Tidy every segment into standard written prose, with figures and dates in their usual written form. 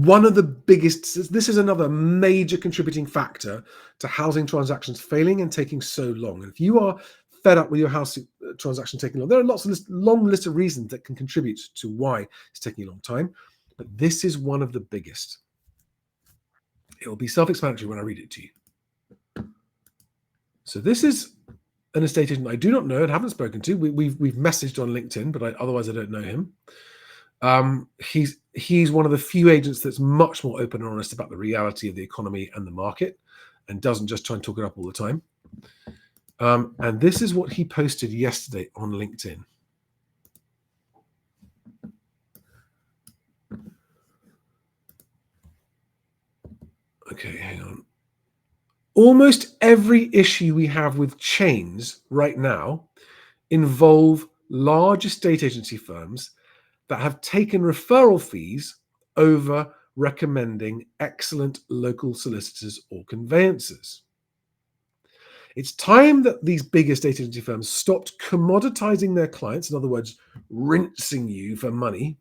one of the biggest, this is another major contributing factor to housing transactions failing and taking so long. And if you are fed up with your house transaction taking long, there are lots of long list of reasons that can contribute to why it's taking a long time. But this is one of the biggest. It will be self-explanatory when I read it to you. So this is an estate agent I do not know and haven't spoken to. We've messaged on LinkedIn, but otherwise I don't know him. He's one of the few agents that's much more open and honest about the reality of the economy and the market, and doesn't just try and talk it up all the time. And this is what he posted yesterday on LinkedIn. Okay, hang on. Almost every issue we have with chains right now involve large estate agency firms that have taken referral fees over recommending excellent local solicitors or conveyancers. It's time that these big estate agency firms stopped commoditizing their clients, in other words, rinsing you for money,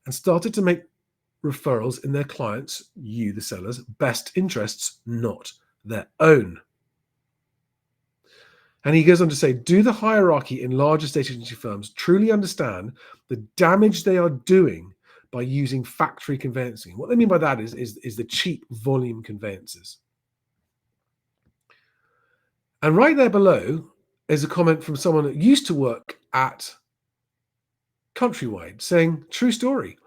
and started to make referrals in their clients, you, the sellers, best interests, not their own. And he goes on to say, do the hierarchy in large estate agency firms truly understand the damage they are doing by using factory conveyancing? What they mean by that is the cheap volume conveyancers. And right there below is a comment from someone that used to work at Countrywide saying, true story.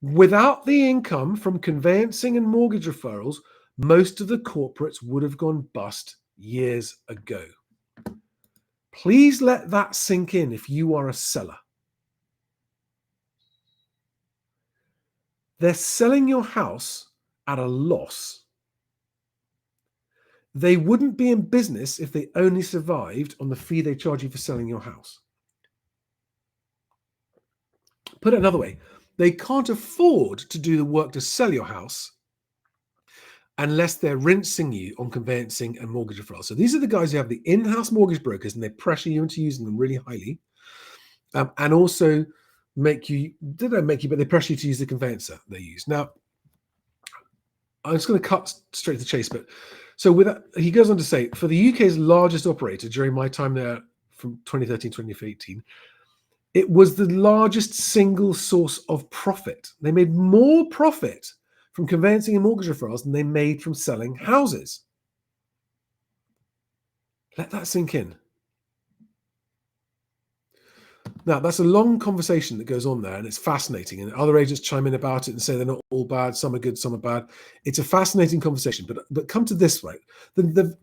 Without the income from conveyancing and mortgage referrals, most of the corporates would have gone bust years ago. Please let that sink in if you are a seller. They're selling your house at a loss. They wouldn't be in business if they only survived on the fee they charge you for selling your house. Put it another way, they can't afford to do the work to sell your house unless they're rinsing you on conveyancing and mortgage referrals. So these are the guys who have the in-house mortgage brokers, and they pressure you into using them really highly, and also but they pressure you to use the conveyancer they use. Now, I'm just going to cut straight to the chase, but so with that, he goes on to say, for the UK's largest operator during my time there from 2013 to 2018, it was the largest single source of profit. They made more profit from conveyancing and mortgage referrals than they made from selling houses. Let that sink in. Now, that's a long conversation that goes on there, and it's fascinating. And other agents chime in about it and say they're not all bad, some are good, some are bad. It's a fascinating conversation. But come to this, right?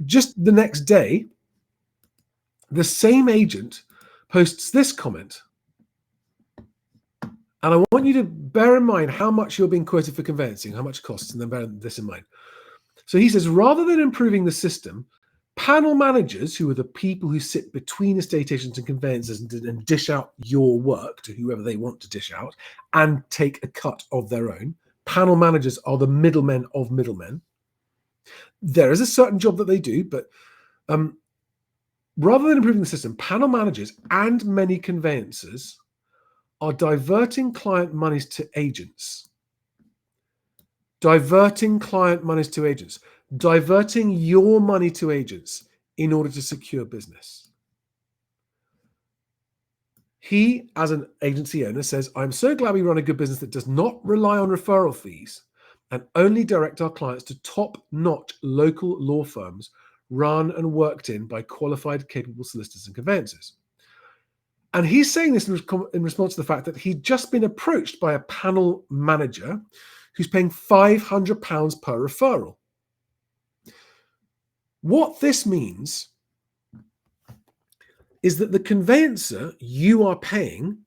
Just the next day, the same agent posts this comment. And I want you to bear in mind how much you're being quoted for conveyancing, how much it costs, and then bear this in mind. So he says, rather than improving the system, panel managers, who are the people who sit between estate agents and conveyancers and dish out your work to whoever they want to dish out and take a cut of their own. Panel managers are the middlemen of middlemen. There is a certain job that they do, but rather than improving the system, panel managers and many conveyancers are diverting client monies to agents. Diverting client monies to agents. Diverting your money to agents in order to secure business. He, as an agency owner, says, I'm so glad we run a good business that does not rely on referral fees and only direct our clients to top-notch local law firms run and worked in by qualified, capable solicitors and conveyancers. And he's saying this in response to the fact that he'd just been approached by a panel manager who's paying £500 per referral. What this means is that the conveyancer you are paying,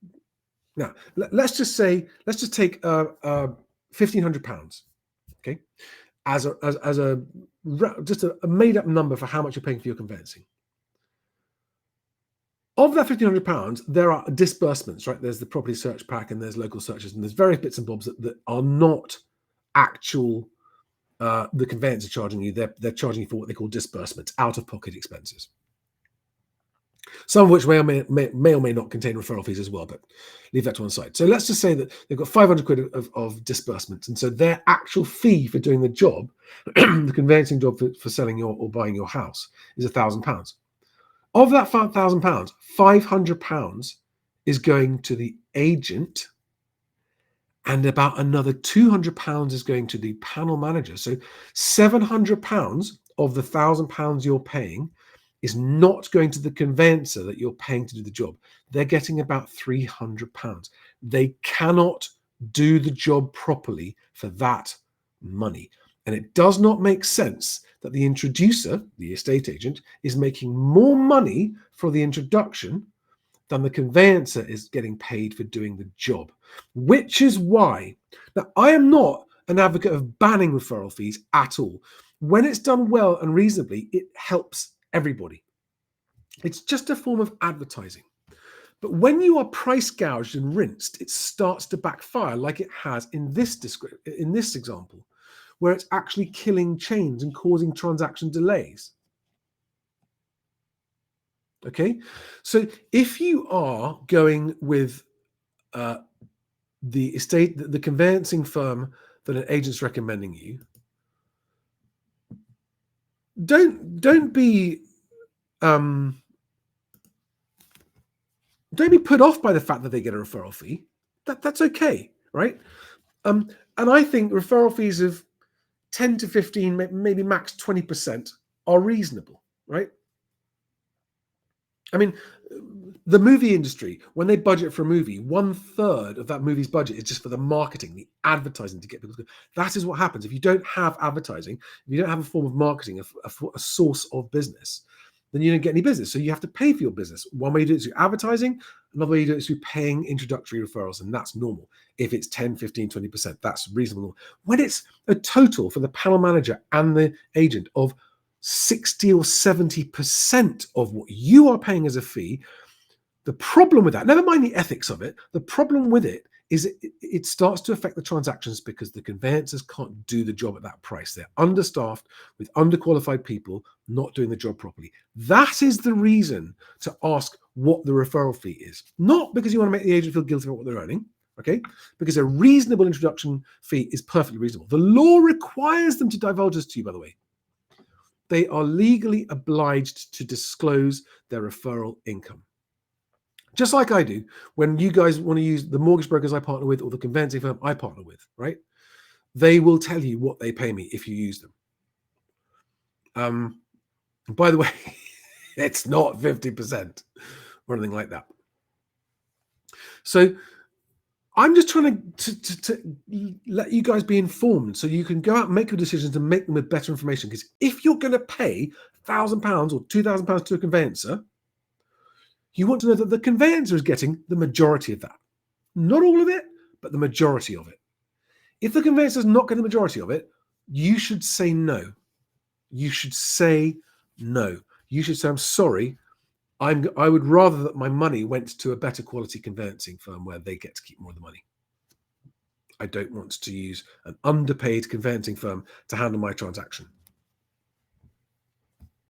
now let's just take £1,500, okay, as a made up number for how much you're paying for your conveyancing. Of that £1,500, there are disbursements, right? There's the property search pack and there's local searches and there's various bits and bobs that are not actual. The conveyancer charging you, they're charging you for what they call disbursements, out-of-pocket expenses. some of which may or may not contain referral fees as well, but leave that to one side. So let's just say that they've got 500 quid of disbursements. And so their actual fee for doing the job, the conveyancing job for selling or buying your house, is £1,000. Of that £1,000, £500 is going to the agent, and about another £200 is going to the panel manager. So £700 of the £1,000 you're paying is not going to the conveyancer that you're paying to do the job. They're getting about £300. They cannot do the job properly for that money. And it does not make sense that the introducer, the estate agent, is making more money for the introduction than the conveyancer is getting paid for doing the job. Which is why, now I am not an advocate of banning referral fees at all. When it's done well and reasonably, it helps everybody. It's just a form of advertising. But when you are price gouged and rinsed, it starts to backfire, like it has in this example, where it's actually killing chains and causing transaction delays. Okay, so if you are going with the conveyancing firm that an agent's recommending you, don't be put off by the fact that they get a referral fee. That's okay, right? And I think referral fees of 10 to 15, maybe max 20% are reasonable, right? I mean, the movie industry, when they budget for a movie, 1/3 of that movie's budget is just for the marketing, the advertising to get people to go. That is what happens. If you don't have advertising, if you don't have a form of marketing, a source of business, then you don't get any business. So you have to pay for your business. One way you do it is through advertising. Another way you do it is through paying introductory referrals. And that's normal. If it's 10, 15, 20%, that's reasonable. When it's a total for the panel manager and the agent of 60 or 70% of what you are paying as a fee, the problem with that, never mind the ethics of it, the problem with it is it starts to affect the transactions because the conveyancers can't do the job at that price. They're understaffed with underqualified people not doing the job properly. That is the reason to ask what the referral fee is. Not because you want to make the agent feel guilty about what they're earning, okay? Because a reasonable introduction fee is perfectly reasonable. The law requires them to divulge this to you, by the way. They are legally obliged to disclose their referral income. Just like I do when you guys want to use the mortgage brokers I partner with or the conveyancing firm I partner with, right? They will tell you what they pay me if you use them. By the way, it's not 50% or anything like that. So I'm just trying to let you guys be informed so you can go out and make your decisions and make them with better information. Because if you're going to pay £1,000 or £2,000 to a conveyancer, you want to know that the conveyancer is getting the majority of that. Not all of it, but the majority of it. If the conveyancer is not getting the majority of it, you should say no. You should say no. You should say, I'm sorry. I would rather that my money went to a better quality conveyancing firm where they get to keep more of the money. I don't want to use an underpaid conveyancing firm to handle my transaction.